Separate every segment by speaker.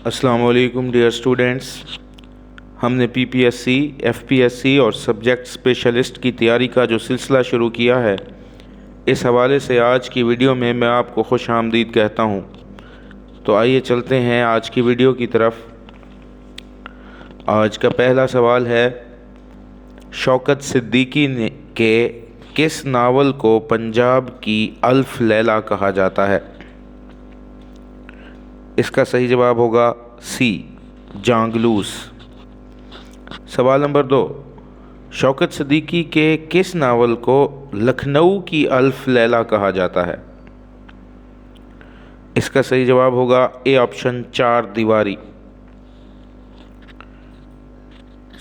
Speaker 1: السلام علیکم dear students, ہم نے P P S C, F P S C اور سبجیکٹ اسپیشلسٹ کی تیاری کا جو سلسلہ شروع کیا ہے، اس حوالے سے آج کی ویڈیو میں آپ کو خوش آمدید کہتا ہوں۔ تو آئیے چلتے ہیں آج کی ویڈیو کی طرف۔ آج کا پہلا سوال ہے، شوکت صدیقی کے کس ناول کو پنجاب کی الف لیلہ کہا جاتا ہے؟ اس کا صحیح جواب ہوگا سی، جانگلوس۔ سوال نمبر 2، شوکت صدیقی کے کس ناول کو لکھنؤ کی الف لیلہ کہا جاتا ہے؟ اس کا صحیح جواب ہوگا اے آپشن، چار دیواری۔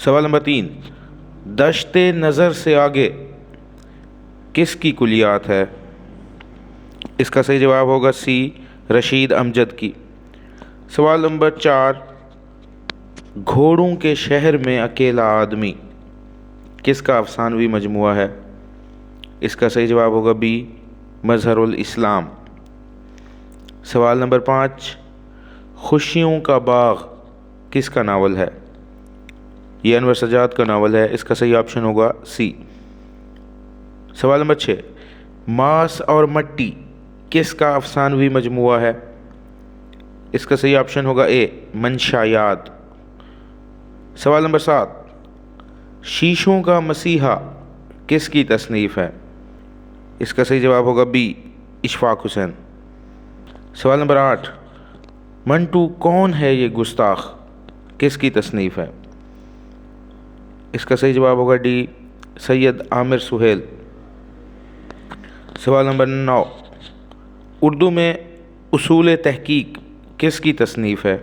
Speaker 1: سوال نمبر 3، دشت نظر سے آگے کس کی کلیات ہے؟ اس کا صحیح جواب ہوگا سی، رشید امجد کی۔ سوال نمبر 4، گھوڑوں کے شہر میں اکیلا آدمی کس کا افسانوی مجموعہ ہے؟ اس کا صحیح جواب ہوگا بی، مظہر الاسلام۔ سوال نمبر 5، خوشیوں کا باغ کس کا ناول ہے؟ یہ انور سجاد کا ناول ہے، اس کا صحیح آپشن ہوگا سی۔ سوال نمبر 6، ماس اور مٹی کس کا افسانوی مجموعہ ہے؟ اس کا صحیح آپشن ہوگا اے، منشایات۔ سوال نمبر 7، شیشوں کا مسیحا کس کی تصنیف ہے؟ اس کا صحیح جواب ہوگا بی، اشفاق حسین۔ سوال نمبر 8، منٹو کون ہے یہ گستاخ کس کی تصنیف ہے؟ اس کا صحیح جواب ہوگا ڈی، سید عامر سہیل۔ سوال نمبر 9، اردو میں اصول تحقیق کس کی تصنیف ہے؟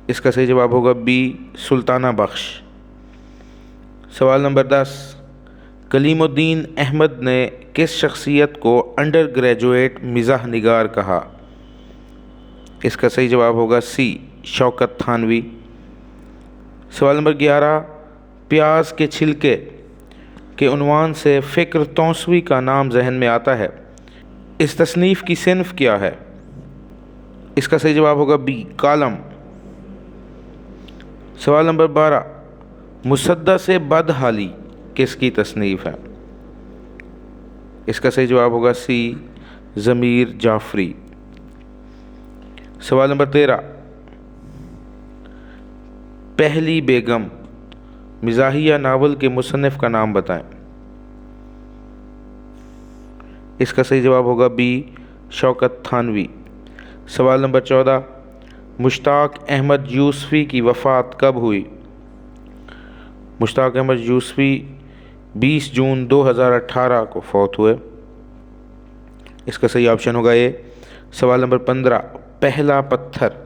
Speaker 1: اس کا صحیح جواب ہوگا بی، سلطانہ بخش۔ سوال نمبر 10، کلیم الدین احمد نے کس شخصیت کو انڈر گریجویٹ مزاح نگار کہا؟ اس کا صحیح جواب ہوگا سی، شوکت تھانوی۔ سوال نمبر 11، پیاز کے چھلکے کے عنوان سے فکر توسوی کا نام ذہن میں آتا ہے، اس تصنیف کی صنف کیا ہے؟ اس کا صحیح جواب ہوگا بی، کالم۔ سوال نمبر 12، مسدس بدحالی کس کی تصنیف ہے؟ اس کا صحیح جواب ہوگا سی، ضمیر جعفری۔ سوال نمبر 13، پہلی بیگم مزاحیہ ناول کے مصنف کا نام بتائیں۔ اس کا صحیح جواب ہوگا بی، شوکت تھانوی۔ سوال نمبر 14، مشتاق احمد یوسفی کی وفات کب ہوئی؟ مشتاق احمد یوسفی 20 جون 2018 کو فوت ہوئے، اس کا صحیح آپشن ہوگا اے۔ سوال نمبر 15، پہلا پتھر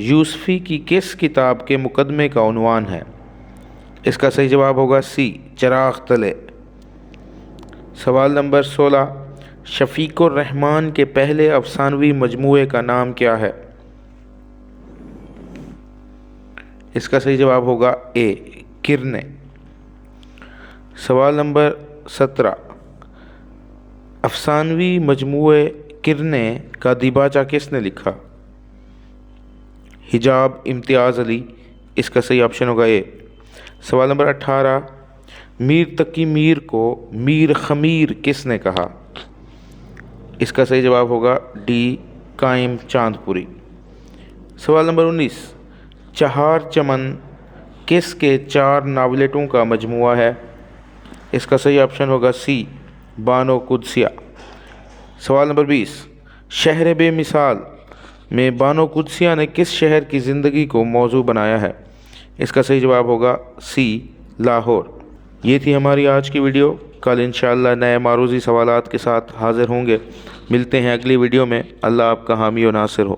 Speaker 1: یوسفی کی کس کتاب کے مقدمے کا عنوان ہے؟ اس کا صحیح جواب ہوگا سی، چراغ تلے۔ سوال نمبر 16، شفیق الرحمان کے پہلے افسانوی مجموعے کا نام کیا ہے؟ اس کا صحیح جواب ہوگا اے، کرنیں۔ سوال نمبر 17، افسانوی مجموعے کرنیں کا دیباچہ کس نے لکھا؟ حجاب امتیاز علی، اس کا صحیح آپشن ہوگا اے۔ سوال نمبر 18، میر تقی میر کو میر خمیر کس نے کہا؟ اس کا صحیح جواب ہوگا ڈی، قائم چاند پوری۔ سوال نمبر 19، چہار چمن کس کے 4 ناولٹوں کا مجموعہ ہے؟ اس کا صحیح آپشن ہوگا سی، بانو قدسیہ۔ سوال نمبر 20، شہر بے مثال میں بانو قدسیہ نے کس شہر کی زندگی کو موضوع بنایا ہے؟ اس کا صحیح جواب ہوگا سی، لاہور۔ یہ تھی ہماری آج کی ویڈیو۔ کل انشاءاللہ نئے معروضی سوالات کے ساتھ حاضر ہوں گے۔ ملتے ہیں اگلی ویڈیو میں۔ اللہ آپ کا حامی و ناصر ہو۔